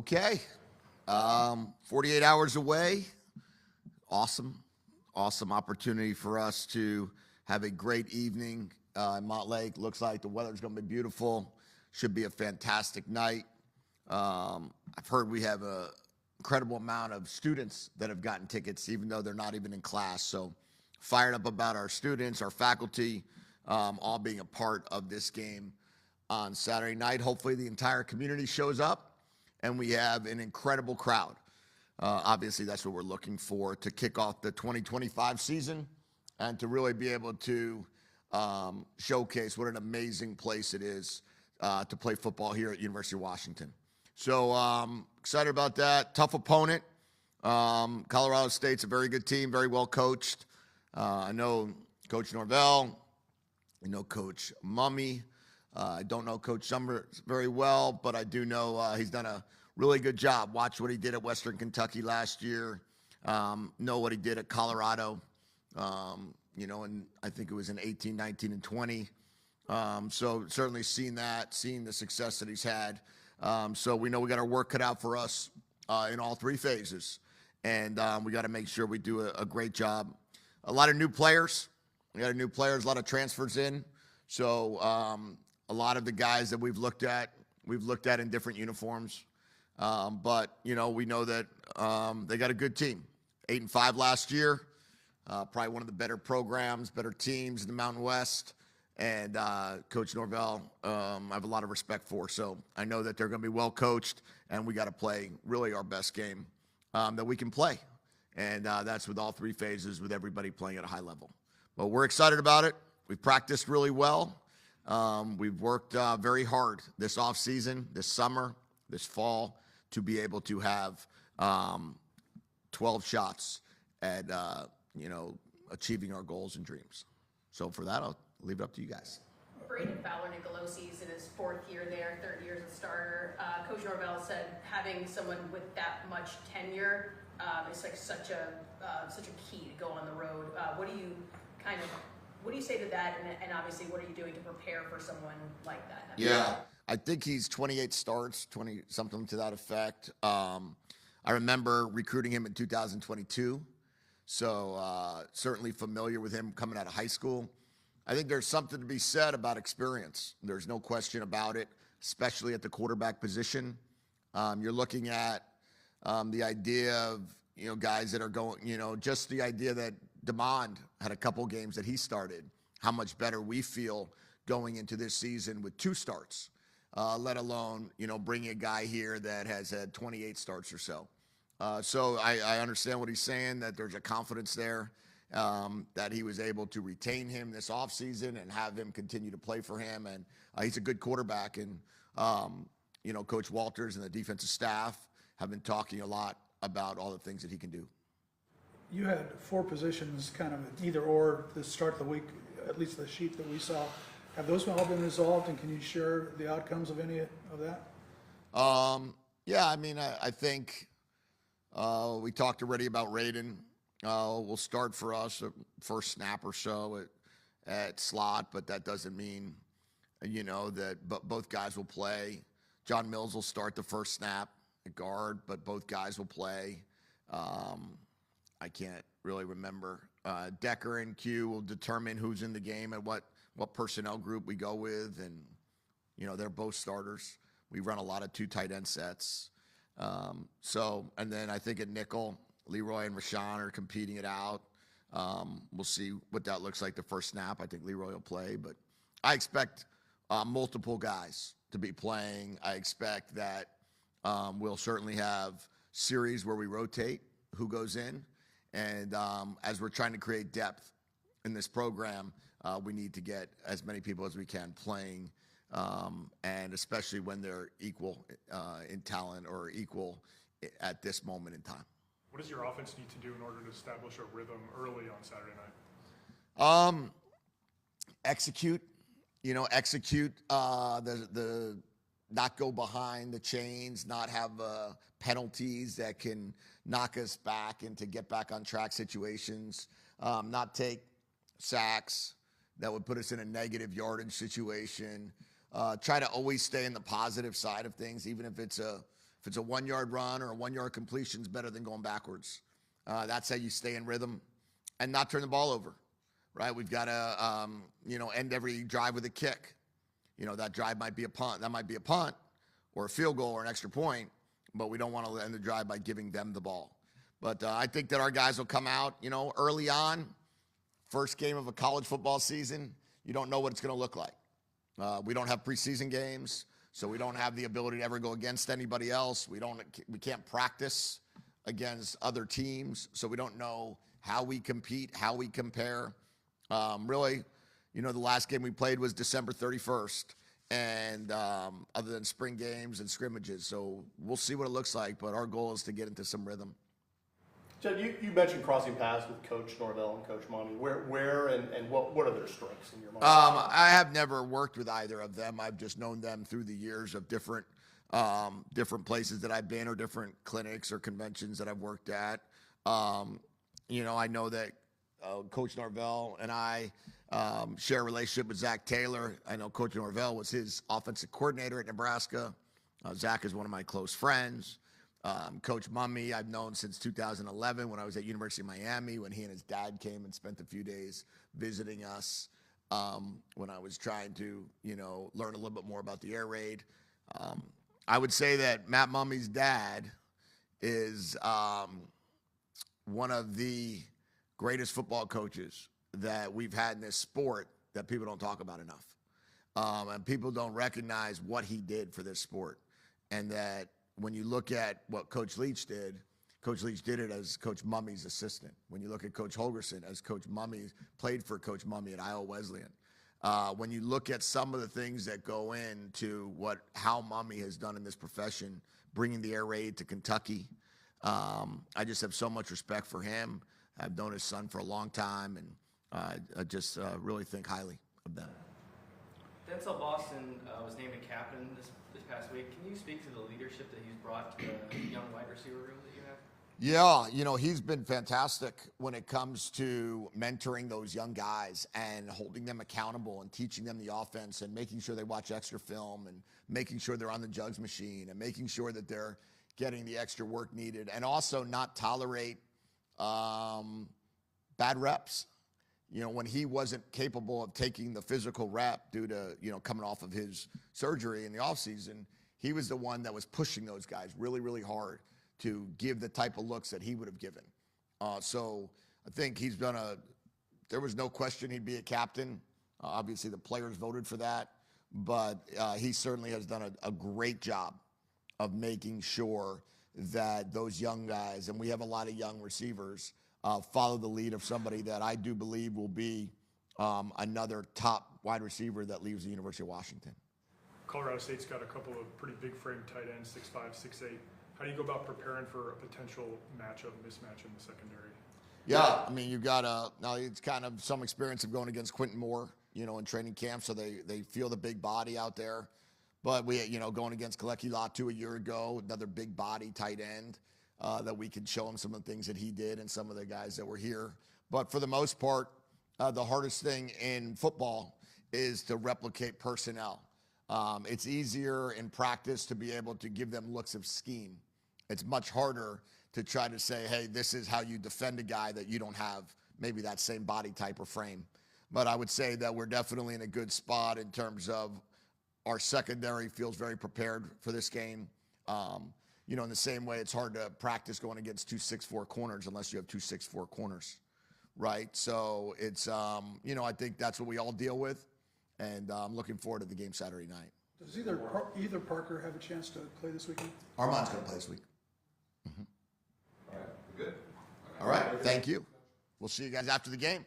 Okay. 48 hours away. Awesome opportunity for us to have a great evening in Montlake. Looks like the weather's going to be beautiful. Should be a fantastic night. I've heard we have an incredible amount of students that have gotten tickets, even though they're not even in class. So fired up about our students, our faculty, all being a part of this game on Saturday night. Hopefully the entire community shows up and we have an incredible crowd. Obviously, that's what we're looking for to kick off the 2025 season and to really be able to showcase what an amazing place it is to play football here at University of Washington. So excited about that. Tough opponent. Colorado State's a very good team, very well coached. I know Coach Norvell. I know Coach Mummy. I don't know Coach Summer very well, but I do know he's done a really good job. Watch what he did at Western Kentucky last year. Know what he did at Colorado. And I think it was in 18, 19, and 20. So certainly seen the success that he's had. So we know we got our work cut out for us in all three phases. And we got to make sure we do a great job. A lot of new players. We got new players, a lot of transfers in. So a lot of the guys that we've looked at in different uniforms. But, we know that they got a good team. 8-5 last year. Probably one of the better programs, better teams in the Mountain West. And Coach Norvell, I have a lot of respect for. So I know that they're going to be well coached, and we got to play really our best game that we can play. And that's with all three phases, with everybody playing at a high level. But we're excited about it. We've practiced really well. We've worked very hard this offseason, this summer, this fall, to be able to have 12 shots at, achieving our goals and dreams. So for that, I'll leave it up to you guys. Braden Fowler-Nicolosi's in his fourth year there, third year as a starter. Coach Norvell said having someone with that much tenure is like such a key to go on the road. What do you say to that? And obviously, what are you doing to prepare for someone like that? Yeah, I think he's 28 starts, 20 something to that effect. I remember recruiting him in 2022, so certainly familiar with him coming out of high school. I think there's something to be said about experience. There's no question about it, especially at the quarterback position. You're looking at the idea of guys that are going, just the idea that DeMond had a couple games that he started, how much better we feel going into this season with 2 starts, let alone, bringing a guy here that has had 28 starts or so. So I understand what he's saying, that there's a confidence there, that he was able to retain him this offseason and have him continue to play for him. And he's a good quarterback. And, Coach Walters and the defensive staff have been talking a lot about all the things that he can do. You had 4 positions kind of either or the start of the week, at least the sheet that we saw. Have those all been resolved, and can you share the outcomes of any of that? I think we talked already about Raiden. Will start for us first snap or so at slot, but that doesn't mean, that both guys will play. John Mills will start the first snap at guard, but both guys will play. I can't really remember. Decker and Q will determine who's in the game and what personnel group we go with, and they're both starters. We run a lot of 2 tight end sets. And then I think at nickel, Leroy and Rashawn are competing it out. We'll see what that looks like the first snap. I think Leroy will play, but I expect multiple guys to be playing. I expect that we'll certainly have series where we rotate who goes in. And as we're trying to create depth in this program, we need to get as many people as we can playing, and especially when they're equal in talent or equal at this moment in time. What does your offense need to do in order to establish a rhythm early on Saturday night? Execute. Execute the not go behind the chains, not have penalties that can knock us back into get back on track situations, not take sacks that would put us in a negative yardage situation. Try to always stay in the positive side of things, even if it's a If it's a 1-yard run or a 1-yard completion, is better than going backwards. That's how you stay in rhythm and not turn the ball over, right? We've got to, end every drive with a kick. That drive might be a punt. That might be a punt or a field goal or an extra point, but we don't want to end the drive by giving them the ball. But I think that our guys will come out, early on, first game of a college football season. You don't know what it's going to look like. We don't have preseason games, so we don't have the ability to ever go against anybody else. We can't practice against other teams, so we don't know how we compete, how we compare. Really, the last game we played was December 31st, and other than spring games and scrimmages. So we'll see what it looks like, but our goal is to get into some rhythm. Jedd, you mentioned crossing paths with Coach Norvell and Coach Monty. Where and what are their strengths in your mind? I have never worked with either of them. I've just known them through the years of different places that I've been or different clinics or conventions that I've worked at. I know that Coach Norvell and I share a relationship with Zach Taylor. I know Coach Norvell was his offensive coordinator at Nebraska. Zach is one of my close friends. Coach Mummy, I've known since 2011 when I was at University of Miami, when he and his dad came and spent a few days visiting us when I was trying to, learn a little bit more about the air raid. I would say that Matt Mummy's dad is one of the greatest football coaches that we've had in this sport that people don't talk about enough. And people don't recognize what he did for this sport. And that when you look at what Coach Leach did it as Coach Mummy's assistant. When you look at Coach Holgerson, as Coach Mummy played for Coach Mummy at Iowa Wesleyan. When you look at some of the things that go into how Mummy has done in this profession, bringing the air raid to Kentucky, I just have so much respect for him. I've known his son for a long time, and I just really think highly of them. Denzel Boston was named a captain this past week. Can you speak to the leadership that he's brought to the young wide receiver room that you have? Yeah, he's been fantastic when it comes to mentoring those young guys and holding them accountable and teaching them the offense and making sure they watch extra film and making sure they're on the jugs machine and making sure that they're getting the extra work needed and also not tolerate bad reps. When he wasn't capable of taking the physical rep due to, coming off of his surgery in the offseason, he was the one that was pushing those guys really, really hard to give the type of looks that he would have given. So I think there was no question he'd be a captain. Obviously, the players voted for that, but he certainly has done a great job of making sure that those young guys, and we have a lot of young receivers, follow the lead of somebody that I do believe will be another top wide receiver that leaves the University of Washington. Colorado State's got a couple of pretty big frame tight ends, 6'5", 6'8". How do you go about preparing for a potential mismatch in the secondary? Yeah, you've got now it's kind of some experience of going against Quentin Moore, in training camp, so they feel the big body out there. But we, going against Kalecki Latu a year ago, another big body tight end. That we could show him some of the things that he did and some of the guys that were here. But for the most part, the hardest thing in football is to replicate personnel. It's easier in practice to be able to give them looks of scheme. It's much harder to try to say, hey, this is how you defend a guy that you don't have maybe that same body type or frame. But I would say that we're definitely in a good spot in terms of our secondary feels very prepared for this game. In the same way, it's hard to practice going against 2 6'4" corners unless you have 2 6'4" corners, right? So it's, I think that's what we all deal with, and I'm looking forward to the game Saturday night. Does either Parker have a chance to play this weekend? Armand's going to play this week. All right, good. All right, thank you. We'll see you guys after the game.